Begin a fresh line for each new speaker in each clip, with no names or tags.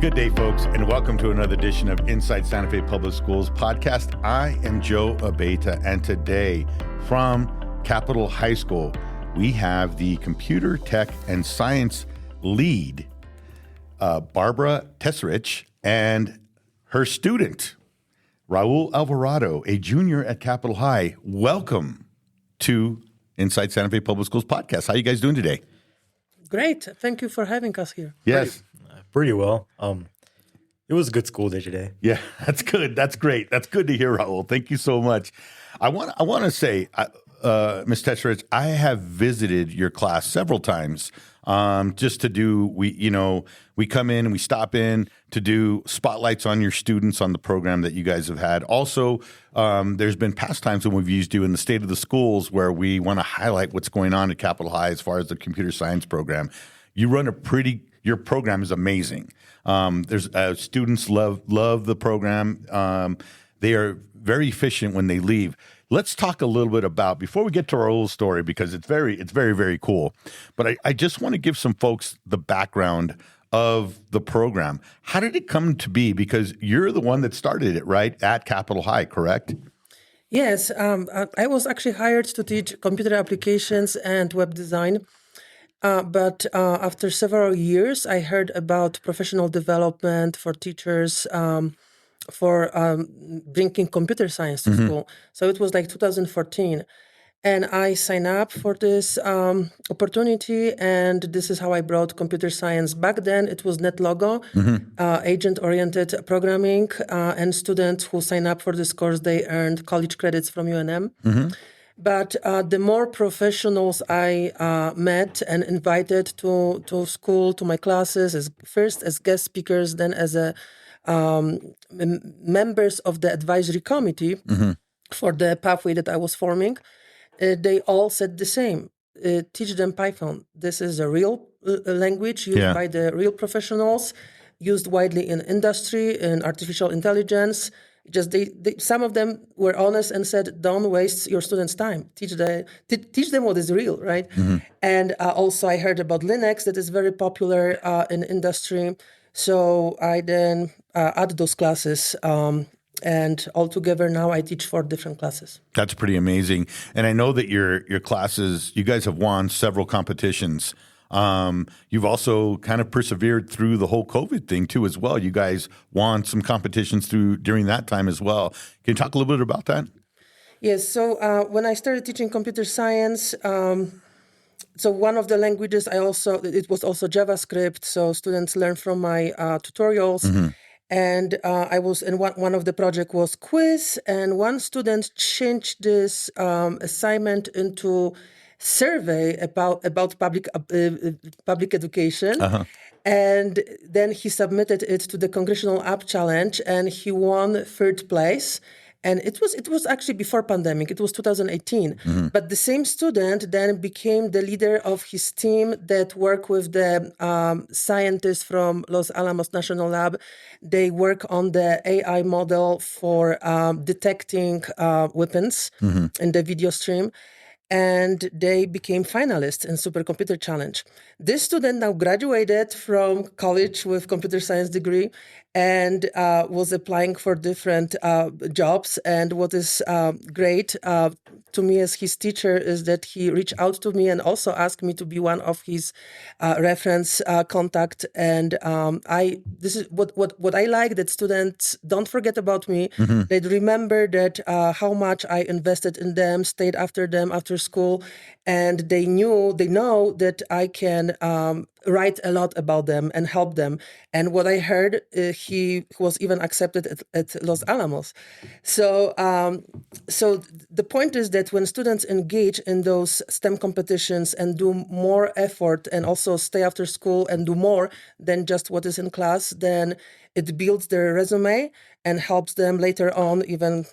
Good day, folks, and welcome to another edition of Inside Santa Fe Public Schools podcast. I am Joe Abeta, and today from Capitol High School, we have the computer tech and science lead, Barbara Tesserich, and her student, Raul Alvarado, a junior at Capitol High. Welcome to Inside Santa Fe Public Schools podcast. How are you guys doing today?
Great. Thank you for having us here.
Yes.
Pretty well. It was a good school day today.
Yeah, that's good. That's great. That's good to hear, Raul. Thank you so much. I want to say, Ms. Tesserich, I have visited your class several times just to do, we come in and we stop in to do spotlights on your students on the program that you guys have had. Also, there's been past times when we've used you in the state of the schools where we want to highlight what's going on at Capitol High as far as the computer science program. You run your program is amazing. Students love the program. They are very efficient when they leave. Let's talk a little bit about, before we get to our old story, because it's very, very cool. But I just want to give some folks the background of the program. How did it come to be? Because you're the one that started it, right, at Capitol High, correct?
Yes. I was actually hired to teach computer applications and web design. But after several years, I heard about professional development for teachers, for bringing computer science to school. So it was like 2014. And I signed up for this opportunity, and this is how I brought computer science. Back then, it was NetLogo, agent-oriented programming, and students who sign up for this course, they earned college credits from UNM. But the more professionals I met and invited to school, to my classes, first as guest speakers, then as members of the advisory committee for the pathway that I was forming, they all said the same. Teach them Python. This is a real language used by the real professionals, used widely in industry, in artificial intelligence. Just some of them were honest and said, "Don't waste your students' time. Teach them what is real, right?" And also, I heard about Linux that is very popular in industry. So I then added those classes, and altogether now I teach 4 different classes.
That's pretty amazing. And I know that your classes, you guys have won several competitions. You've also kind of persevered through the whole COVID thing too as well. You guys won some competitions during that time as well. Can you talk a little bit about that?
Yes. So when I started teaching computer science, so one of the languages it was also JavaScript. So students learn from my tutorials. And I was in one of the project was quiz, and one student changed this assignment into survey about public education, and then he submitted it to the Congressional App Challenge, and he won 3rd place. And it was actually before pandemic. It was 2018. But the same student then became the leader of his team that work with the scientists from Los Alamos National Lab. They work on the AI model for detecting weapons in the video stream. And they became finalists in Supercomputer Challenge. This student now graduated from college with computer science degree and was applying for different jobs. And what is great to me as his teacher is that he reached out to me and also asked me to be one of his reference contact. And this is what I like, that students don't forget about me. They remember that how much I invested in them, stayed after them after school, and they know that I can write a lot about them and help them. And what I heard, he was even accepted at Los Alamos. So the point is that when students engage in those STEM competitions and do more effort and also stay after school and do more than just what is in class, then it builds their resume and helps them later on even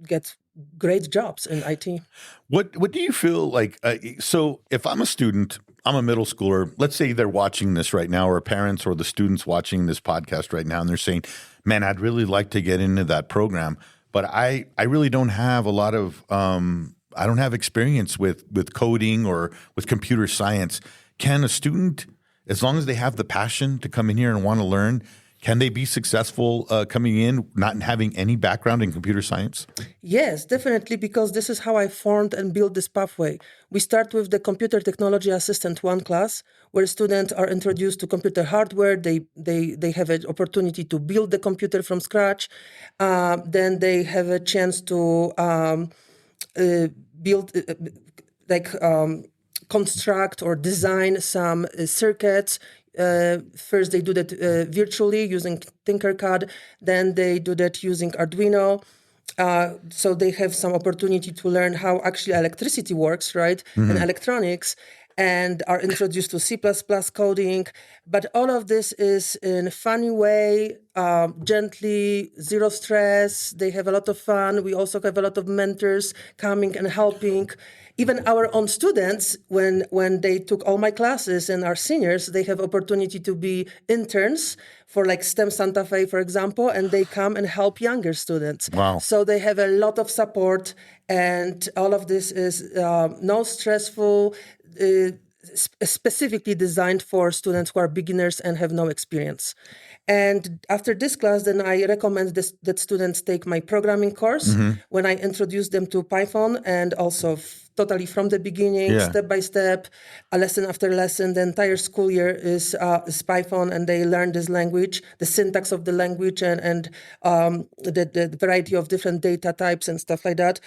get great jobs in IT.
What do you feel like? So if I'm a student, I'm a middle schooler, let's say they're watching this right now, or parents or the students watching this podcast right now, and they're saying, man, I'd really like to get into that program, but I really don't have a lot of, I don't have experience with coding or with computer science. Can a student, as long as they have the passion to come in here and want to learn, Can they be successful coming in, not having any background in computer science?
Yes, definitely, because this is how I formed and built this pathway. We start with the Computer Technology Assistant 1 class, where students are introduced to computer hardware. They have an opportunity to build the computer from scratch. Then they have a chance to build, construct or design some circuits. First, they do that virtually using Tinkercad. Then they do that using Arduino. So they have some opportunity to learn how actually electricity works, right, and electronics, and are introduced to C++ coding. But all of this is in a funny way, gently, zero stress. They have a lot of fun. We also have a lot of mentors coming and helping. Even our own students, when they took all my classes and are seniors, they have opportunity to be interns for like STEM Santa Fe, for example, and they come and help younger students.
Wow.
So they have a lot of support, and all of this is no stressful, specifically designed for students who are beginners and have no experience. And after this class, then I recommend that students take my programming course when I introduce them to Python, and also totally from the beginning, step by step, a lesson after lesson. The entire school year is Python, and they learn this language, the syntax of the language, and the variety of different data types and stuff like that.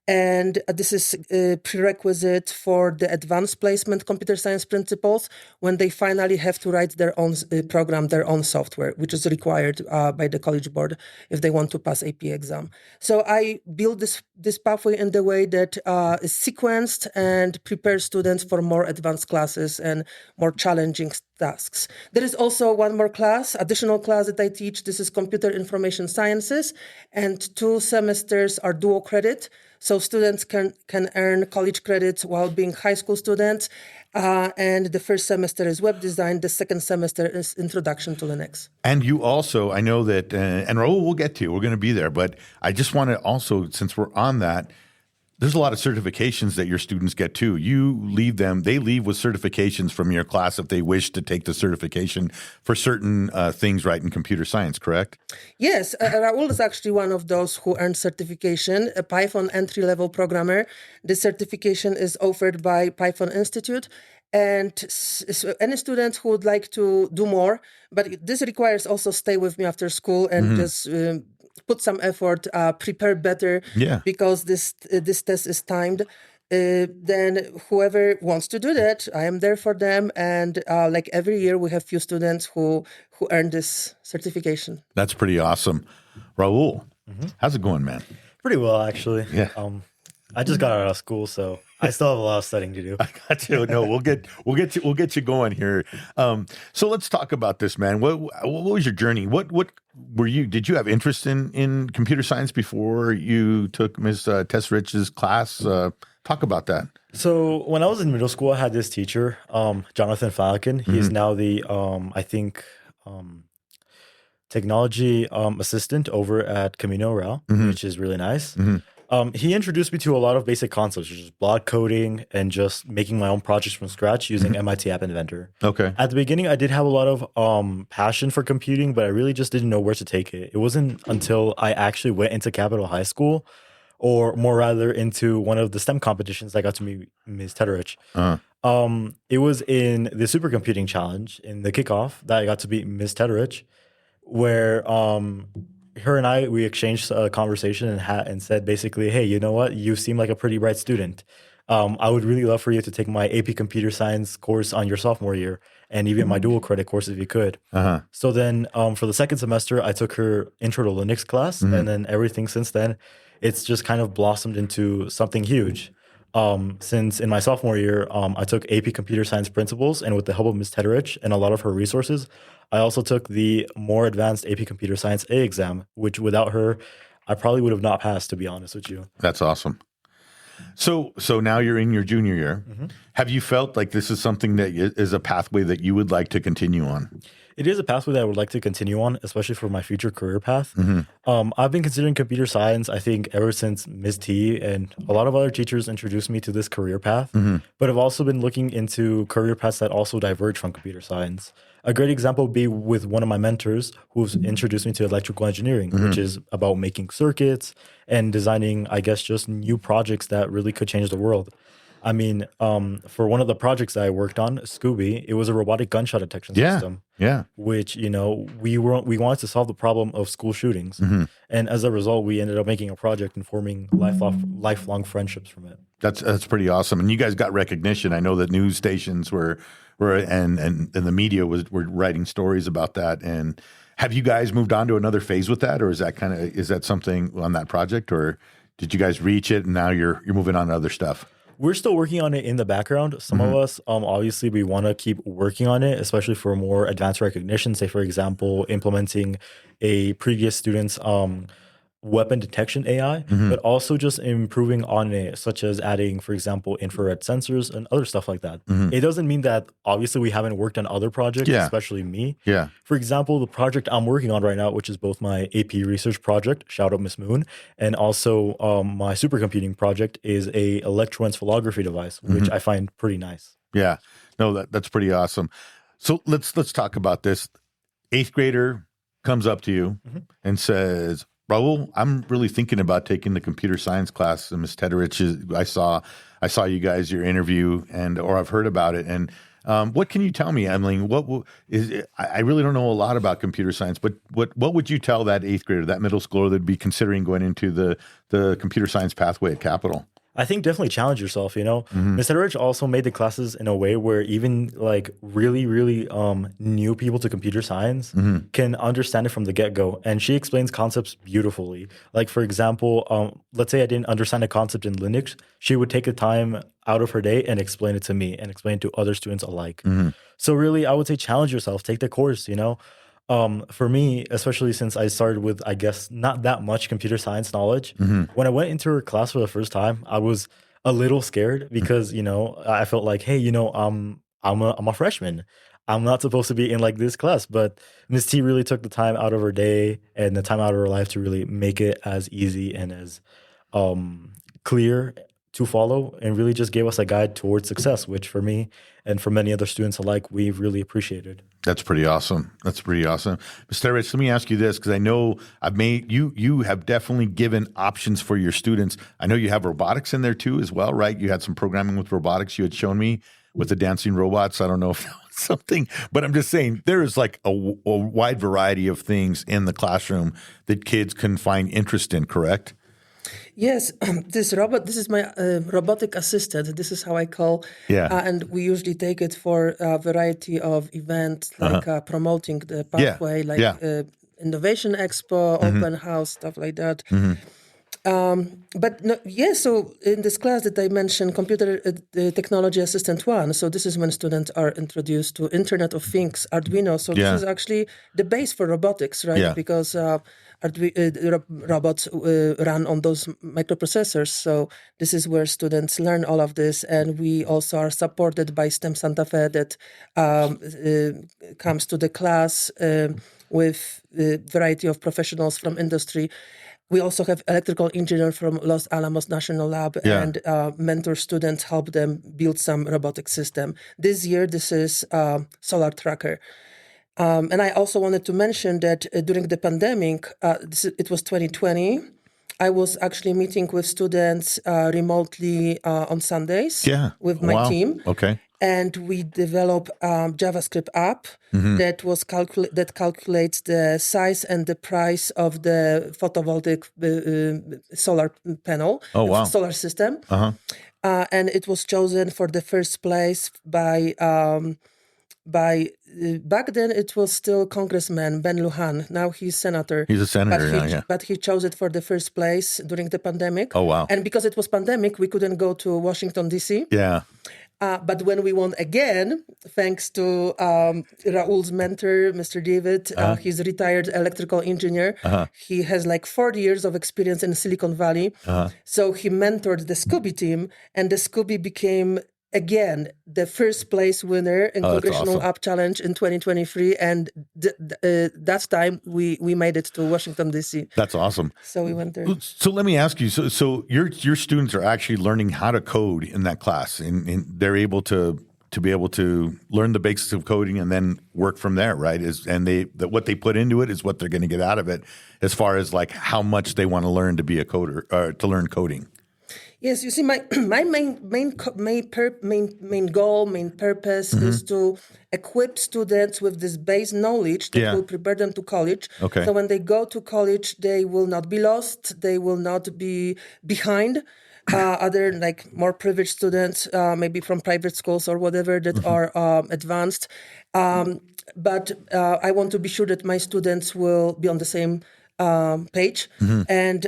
And this is a prerequisite for the advanced placement computer science principles, when they finally have to write their own program, their own software, which is required by the College Board if they want to pass AP exam. So I build this pathway in the way that is sequenced and prepares students for more advanced classes and more challenging tasks. There is also one more class, additional class that I teach. This is Computer Information Sciences, and 2 semesters are dual credit. So students can earn college credits while being high school students. And the first semester is web design. The second semester is introduction to Linux.
And you also, I know that, and Raul, we'll get to you. We're going to be there. But I just want to also, since we're on that, there's a lot of certifications that your students get too. They leave with certifications from your class if they wish to take the certification for certain things, right, in computer science, correct?
Yes, Raul is actually one of those who earned certification, a Python entry-level programmer. This certification is offered by Python Institute. And any student who would like to do more, but this requires also stay with me after school and just put some effort, prepare better, because this test is timed. Then whoever wants to do that, I am there for them. And like every year, we have few students who earn this certification.
That's pretty awesome. Raul, how's it going, man?
Pretty well, actually.
Yeah.
I just got out of school, so I still have a lot of studying to do.
I got you. No, we'll get you going here. So let's talk about this, man. What was your journey? What were you? Did you have interest in computer science before you took Ms. Tesserich's class? Talk about that.
So when I was in middle school, I had this teacher, Jonathan Falcon. He's now the technology assistant over at Camino Real, which is really nice. He introduced me to a lot of basic concepts, such as block coding and just making my own projects from scratch using MIT App Inventor. Okay. At the beginning, I did have a lot of passion for computing, but I really just didn't know where to take it. It wasn't until I actually went into Capitol High School, or more rather into one of the STEM competitions, I got to meet Ms. Tederich. It was in the supercomputing challenge in the kickoff that I got to meet Ms. Tederich, where her and we exchanged a conversation and said basically, hey, you know what? You seem like a pretty bright student. I would really love for you to take my AP Computer Science course on your sophomore year, and even my dual credit course if you could. So then for the second semester, I took her Intro to Linux class, and then everything since then, it's just kind of blossomed into something huge. Since in my sophomore year, I took AP Computer Science Principles, and with the help of Ms. Tederich and a lot of her resources, I also took the more advanced AP Computer Science A exam, which without her, I probably would have not passed, to be honest with you.
That's awesome. So now you're in your junior year. Have you felt like this is something that is a pathway that you would like to continue on?
It is a pathway that I would like to continue on, especially for my future career path.
Mm-hmm.
I've been considering computer science, I think, ever since Ms. T and a lot of other teachers introduced me to this career path.
Mm-hmm.
But I've also been looking into career paths that also diverge from computer science. A great example would be with one of my mentors who's introduced me to electrical engineering, which is about making circuits and designing, I guess, just new projects that really could change the world. I mean, for one of the projects that I worked on, Scooby, it was a robotic gunshot detection system,
Yeah.
which, we wanted to solve the problem of school shootings. And as a result, we ended up making a project and forming lifelong friendships from it.
That's pretty awesome. And you guys got recognition. I know that news stations were and the media were writing stories about that. And have you guys moved on to another phase with that, or is that something on that project, or did you guys reach it and now you're moving on to other stuff?
We're still working on it in the background. Some of us, obviously, we want to keep working on it, especially for more advanced recognition. Say, for example, implementing a previous student's weapon detection AI, but also just improving on it, such as adding, for example, infrared sensors and other stuff like that. It doesn't mean that obviously we haven't worked on other projects, especially me.
Yeah.
For example, the project I'm working on right now, which is both my AP research project, shout out Miss Moon, and also my supercomputing project, is a electroencephalography device, which I find pretty nice.
Yeah. No, that's pretty awesome. So let's talk about this. 8th grader comes up to you and says, Raul, I'm really thinking about taking the computer science class. And Ms. Tederich, I saw you guys, your interview, or I've heard about it. And what can you tell me, Emily? I really don't know a lot about computer science, but what would you tell that 8th grader, that middle schooler that'd be considering going into the computer science pathway at Capital?
I think definitely challenge yourself, Ms. Tederich also made the classes in a way where even like really, really new people to computer science can understand it from the get-go. And she explains concepts beautifully. Like, for example, let's say I didn't understand a concept in Linux. She would take the time out of her day and explain it to me and explain it to other students alike. So really, I would say challenge yourself, take the course, For me, especially since I started with, I guess, not that much computer science knowledge, when I went into her class for the first time, I was a little scared because, I felt like, hey, I'm a freshman. I'm not supposed to be in like this class. But Ms. T really took the time out of her day and the time out of her life to really make it as easy and as clear to follow, and really just gave us a guide towards success, which for me and for many other students alike, we've really appreciated.
That's pretty awesome. Ms. Tederich, let me ask you this, because I know you have definitely given options for your students. I know you have robotics in there too as well, right? You had some programming with robotics you had shown me with the dancing robots. I don't know if that was something, but I'm just saying there is like a wide variety of things in the classroom that kids can find interest in, correct?
Yes, this is my robotic assistant. This is how I call.
Yeah.
And we usually take it for a variety of events, like promoting the pathway, Innovation Expo, Open House, stuff like that. But no, so in this class that I mentioned, Computer Technology Assistant 1, so this is when students are introduced to Internet of Things, Arduino. So this is actually the base for robotics, right?
Yeah.
Because robots run on those microprocessors. So this is where students learn all of this. And we also are supported by STEM Santa Fe that comes to the class with a variety of professionals from industry. We also have electrical engineer from Los Alamos National Lab and mentor students, help them build some robotic system. This year, this is Solar Tracker. And I also wanted to mention that during the pandemic, it was 2020, I was actually meeting with students remotely on Sundays with my team.
Okay.
And we developed a JavaScript app that calculates the size and the price of the photovoltaic solar panel, solar system. And it was chosen for the first place by back then it was still Congressman Ben Lujan. Now he's senator.
He's a senator,
but he chose it for the first place during the pandemic.
Oh, wow.
And because it was pandemic, we couldn't go to Washington, D.C.
Yeah.
But when we won again, thanks to Raul's mentor, Mr. David, he's a retired electrical engineer. He has like 40 years of experience in Silicon Valley. So he mentored the Scooby team, and the Scooby became again, the first place winner in
Oh, that's
Congressional
awesome.
App Challenge in 2023. And that time we made it to Washington, D.C.
That's awesome.
So we went there.
So let me ask you. So your students are actually learning how to code in that class, and they're able to be able to learn the basics of coding and then work from there, right? What they put into it is what they're going to get out of it, as far as like how much they want to learn to be a coder or to learn coding.
Yes, you see, my main goal, main purpose is to equip students with this base knowledge that will prepare them to college.
Okay.
So when they go to college, they will not be lost. They will not be behind other like more privileged students, maybe from private schools or whatever that are advanced. But I want to be sure that my students will be on the same page. And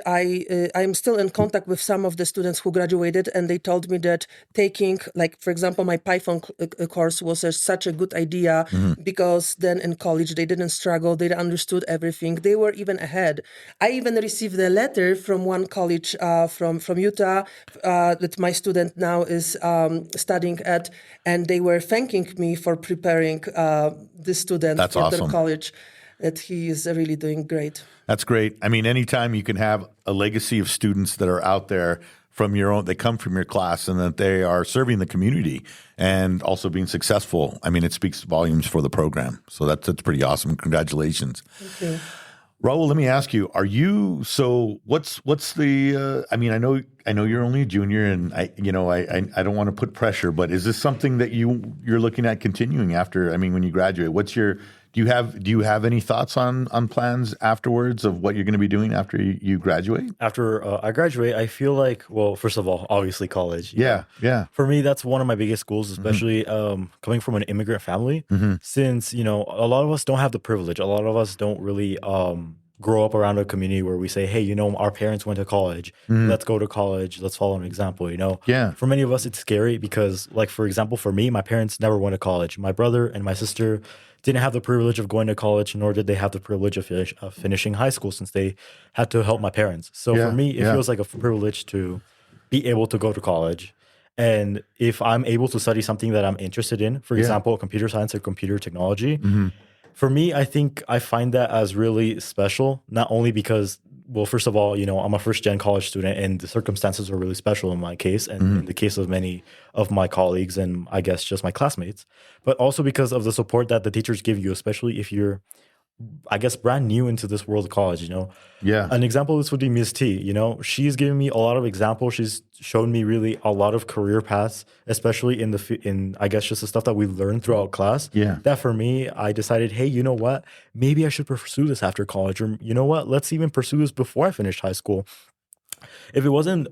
I'm still in contact with some of the students who graduated, and they told me that taking, like, for example, my Python course was such a good idea because then in college they didn't struggle, they understood everything, they were even ahead. I even received a letter from one college from Utah that my student now is studying at, and they were thanking me for preparing the student
That's
for
awesome.
their college. That he is really doing great.
That's great. I mean, anytime you can have a legacy of students that are out there from your own, they come from your class, and that they are serving the community and also being successful. I mean, it speaks volumes for the program. So that's pretty awesome. Congratulations.
Thank you.
Raul, let me ask you: what's the? I mean, I know you're only a junior, and I don't want to put pressure, but is this something that you're looking at continuing after? I mean, when you graduate, do you have any thoughts on plans afterwards of what you're going to be doing after you graduate?
After I graduate, I feel like, well, first of all, obviously college.
Yeah.
For me, that's one of my biggest goals, especially coming from an immigrant family, since, a lot of us don't have the privilege. A lot of us don't really grow up around a community where we say, hey, our parents went to college. Let's go to college. Let's follow an example,
Yeah.
For many of us, it's scary because, like, for example, for me, my parents never went to college. My brother and my sister didn't have the privilege of going to college, nor did they have the privilege of finishing high school, since they had to help my parents. So for me, it feels like a privilege to be able to go to college. And if I'm able to study something that I'm interested in, for example, computer science or computer technology, for me, I think I find that as really special, not only because, well, first of all, I'm a first-gen college student, and the circumstances were really special in my case, and in the case of many of my colleagues and I guess just my classmates, but also because of the support that the teachers give you, especially if you're, I guess, brand new into this world of college,
Yeah.
An example of this would be Ms. T, she's given me a lot of examples. She's shown me really a lot of career paths, especially in I guess just the stuff that we learned throughout class.
Yeah.
That for me, I decided, hey, you know what? Maybe I should pursue this after college, or you know what? Let's even pursue this before I finish high school. If it wasn't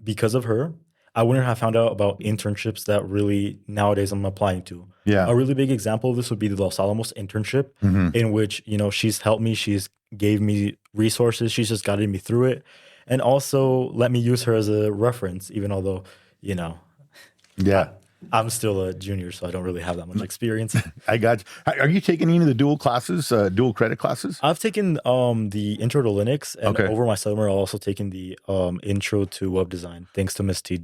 because of her, I wouldn't have found out about internships that really nowadays I'm applying to.
Yeah.
A really big example of this would be the Los Alamos internship, in which, she's helped me, she's gave me resources, she's just guided me through it, and also let me use her as a reference, even although,
Yeah.
I'm still a junior, so I don't really have that much experience.
I got you. Are you taking any of the dual credit classes?
I've taken the Intro to Linux, and
Okay.
over my summer, I've also taken the Intro to Web Design, thanks to Miss T,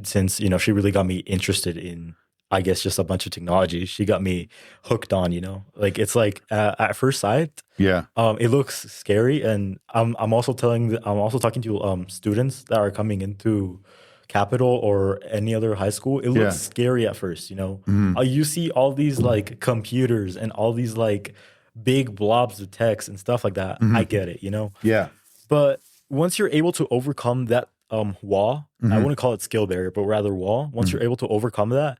since she really got me interested in, I guess, just a bunch of technology. She got me hooked on, like it's like at first sight,
Yeah.
it looks scary, and I'm also talking to students that are coming into Capital or any other high school. It looks scary at first, you see all these like computers and all these like big blobs of text and stuff like that. I get it,
Yeah.
but once you're able to overcome that wall, I wouldn't call it skill barrier, but rather wall. Once you're able to overcome that,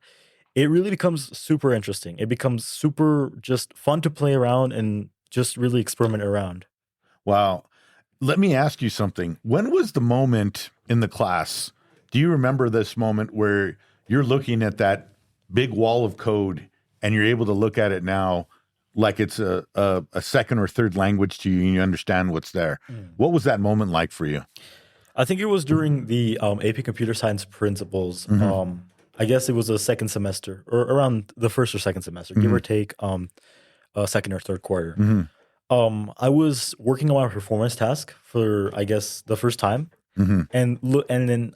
it really becomes super interesting. It becomes super just fun to play around and just really experiment around.
Wow. Let me ask you something. When was the moment in the class? Do you remember this moment where you're looking at that big wall of code and you're able to look at it now like it's a second or third language to you and you understand what's there? What was that moment like for you?
I think it was during the AP Computer Science Principles. I guess it was a second semester, or around the first or second semester, give or take a second or third quarter. I was working on my performance task for, I guess, the first time. And then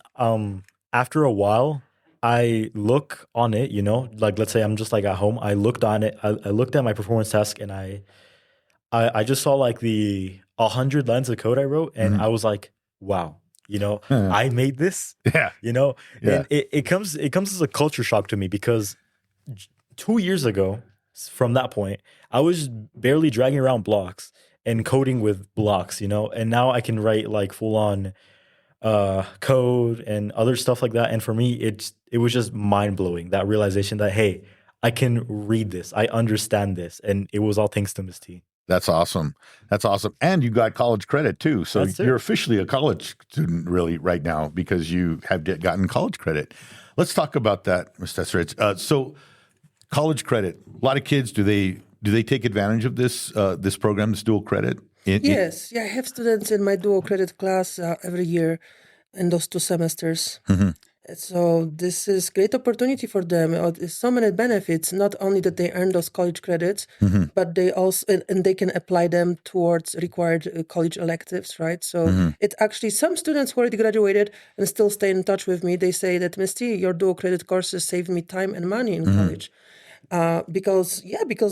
after a while, I look on it, like let's say I'm just like at home. I looked on it. I looked at my performance task, and I just saw like the 100 lines of code I wrote, and I was like, wow, I made this.
Yeah.
Yeah.
Yeah.
And it comes as a culture shock to me because 2 years ago, from that point, I was barely dragging around blocks and coding with blocks, and now I can write like full on code and other stuff like that. And for me, it was just mind blowing, that realization that, hey, I can read this, I understand this, and it was all thanks to Miss T.
That's awesome. That's awesome. And you got college credit too. So you're officially a college student really right now because you have gotten college credit. Let's talk about that, Ms. Tesserich. So college credit, a lot of kids, do they take advantage of this program, this dual credit?
Yes. I have students in my dual credit class every year in those 2 semesters. So this is great opportunity for them. There's so many benefits, not only that they earn those college credits, but they also, and they can apply them towards required college electives, right? So it actually, some students who already graduated and still stay in touch with me, they say that, Ms. T, your dual credit courses saved me time and money in college. Because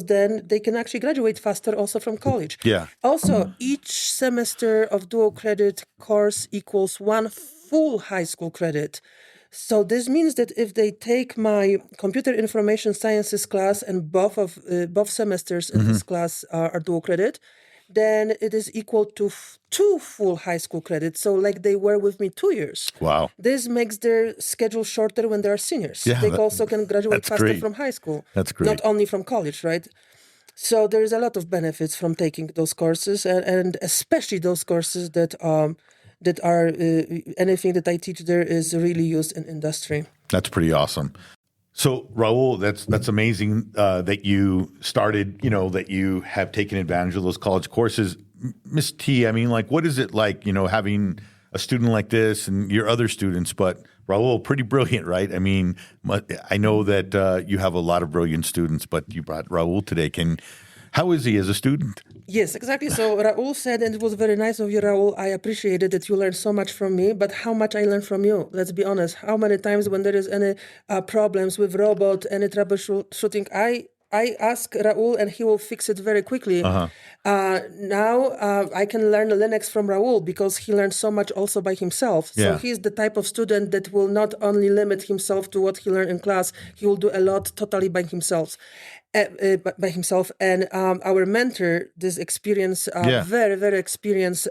then they can actually graduate faster also from college.
Yeah.
Also, each semester of dual credit course equals 1 full high school credit. So this means that if they take my computer information sciences class and both semesters in this class are dual credit, then it is equal to 2 full high school credits. So like they were with me 2 years.
Wow.
This makes their schedule shorter when they're seniors.
Yeah,
they also can graduate faster
great.
from high school.
That's great.
Not only from college, right? So there is a lot of benefits from taking those courses, and especially those courses that are anything that I teach there is really used in industry.
That's pretty awesome. So Raul, that's amazing that you started, that you have taken advantage of those college courses. Miss T, I mean, like, what is it like, having a student like this and your other students, but Raul, pretty brilliant, right? I mean, I know that you have a lot of brilliant students, but you brought Raul today. How is he as a student?
Yes, exactly. So Raul said, and it was very nice of you, Raul, I appreciated that you learned so much from me, but how much I learned from you? Let's be honest. How many times when there is any problems with robot, any troubleshooting, I ask Raul and he will fix it very quickly. Now I can learn Linux from Raul because he learned so much also by himself. So he's the type of student that will not only limit himself to what he learned in class, he will do a lot totally by himself. And our mentor, this experienced, very, very experienced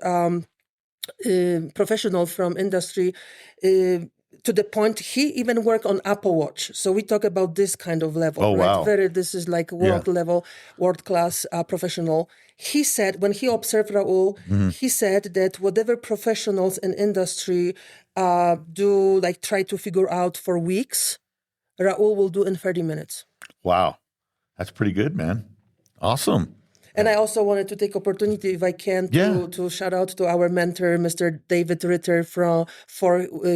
professional from industry, to the point he even worked on Apple Watch. So we talk about this kind of level.
Oh,
right?
wow.
This is like world level, world class professional. He said, when he observed Raul, he said that whatever professionals in industry do, like try to figure out for weeks, Raul will do in 30 minutes.
Wow. That's pretty good, man. Awesome.
And I also wanted to take opportunity, if I can, to shout out to our mentor, Mr. David Ritter, for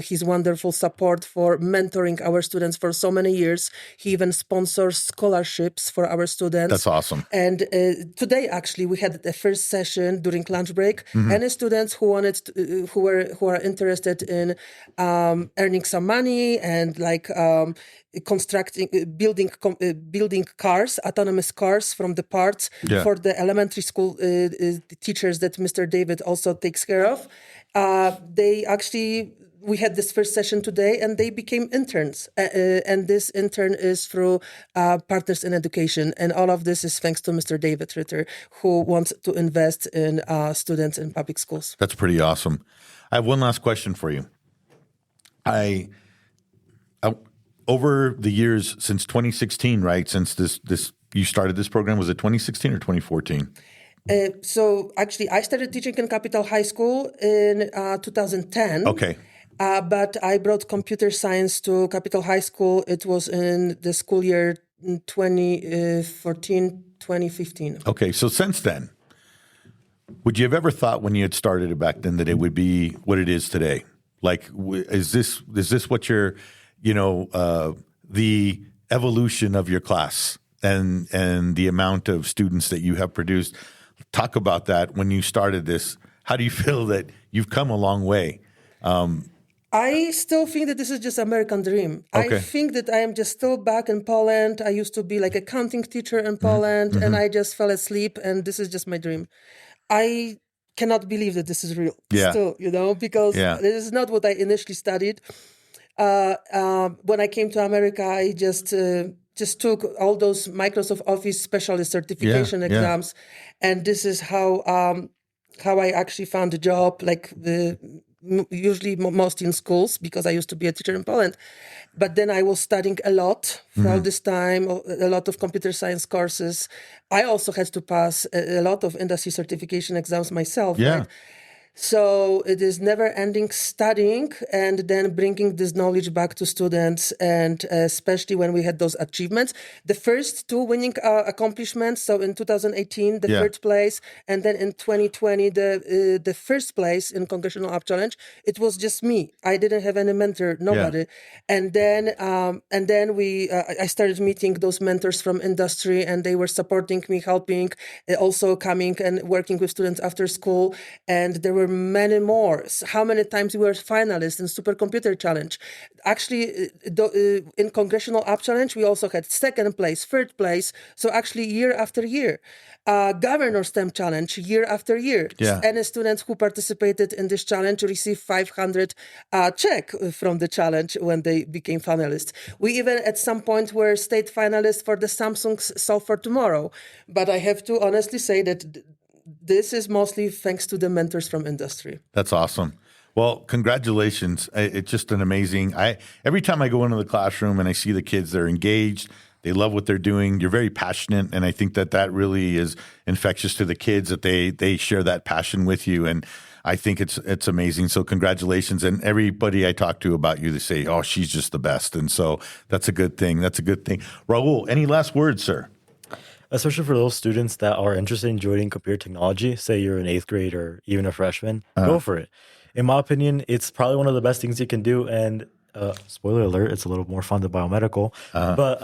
his wonderful support for mentoring our students for so many years. He even sponsors scholarships for our students.
That's awesome.
And today, actually, we had the first session during lunch break. Any students who who are interested in earning some money and like building cars, autonomous cars from the parts for the elementary school teachers that Mr. David also takes care of. We had this first session today and they became interns. And this intern is through Partners in Education. And all of this is thanks to Mr. David Ritter, who wants to invest in students in public schools.
That's pretty awesome. I have one last question for you. Over the years since 2016, right? Since this you started this program, was it 2016 or 2014?
So actually, I started teaching in Capital High School in 2010.
Okay.
But I brought computer science to Capital High School. It was in the school year 2014, 2015.
Okay, so since then, would you have ever thought when you had started it back then that it would be what it is today? Like, is this what you're the evolution of your class and the amount of students that you have produced? Talk about that when you started this. How do you feel that you've come a long way?
I still think that this is just American dream.
Okay.
I think that I am just still back in Poland. I used to be like accounting teacher in Poland, and I just fell asleep, and this is just my dream. I cannot believe that this is real
Yeah.
still, because
Yeah.
this is not what I initially studied. When I came to America, I just took all those Microsoft Office specialist certification
Yeah.
exams, and this is how I actually found a job. Like usually mostly in schools, because I used to be a teacher in Poland. But then I was studying a lot throughout this time, a lot of computer science courses. I also had to pass a lot of industry certification exams myself.
Yeah.
Right? So it is never-ending studying and then bringing this knowledge back to students, and especially when we had those achievements. The first two winning accomplishments, so in 2018, the third place, and then in 2020, the first place in Congressional App Challenge, it was just me. I didn't have any mentor, nobody. And then I started meeting those mentors from industry, and they were supporting me, helping, also coming and working with students after school. And there were many more. How many times we were finalists in Supercomputer Challenge? Actually, in Congressional App Challenge, we also had second place, third place. So actually, year after year. Governor STEM Challenge, year after year.
Yeah.
Any students who participated in this challenge received 500 check from the challenge when they became finalists. We even at some point were state finalists for the Samsung Solve for Tomorrow. But I have to honestly say that this is mostly thanks to the mentors from industry.
That's awesome. Well, congratulations. It's just an amazing. Every time I go into the classroom and I see the kids, they're engaged. They love what they're doing. You're very passionate, and I think that really is infectious to the kids, that they share that passion with you, and I think it's amazing. So congratulations. And everybody I talk to about you, they say, "Oh, she's just the best," and so that's a good thing. That's a good thing. Raul, any last words, sir?
Especially for those students that are interested in joining computer technology, say you're in 8th grade or even a freshman, go for it. In my opinion, it's probably one of the best things you can do. And spoiler alert, it's a little more fun than biomedical. But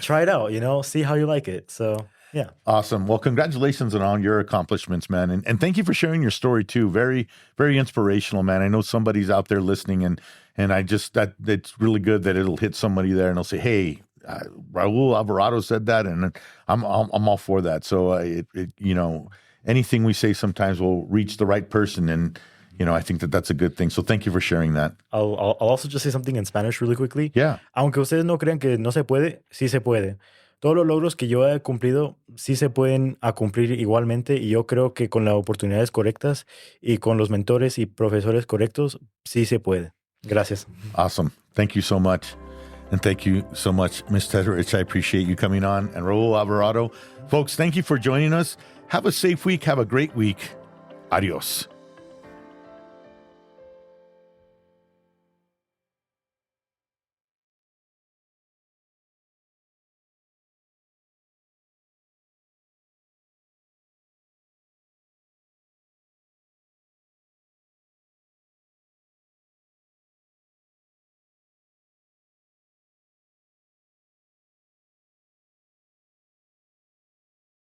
try it out, see how you like it. So, yeah.
Awesome. Well, congratulations on all your accomplishments, man. And thank you for sharing your story too. Very, very inspirational, man. I know somebody's out there listening, and it's really good that it'll hit somebody there and they'll say, hey, Raul Alvarado said that, and I'm all for that. So anything we say sometimes will reach the right person, and I think that's a good thing. So thank you for sharing that.
I'll also just say something in Spanish really quickly.
Yeah.
Aunque ustedes no crean que no se puede, sí se puede. Todos los logros que yo he cumplido sí se pueden cumplir igualmente, y yo creo que con las oportunidades correctas y con los mentores y profesores correctos, sí se puede. Gracias.
Awesome. Thank you so much. And thank you so much, Ms. Tedrich. I appreciate you coming on. And Raul Alvarado. Folks, thank you for joining us. Have a safe week. Have a great week. Adios.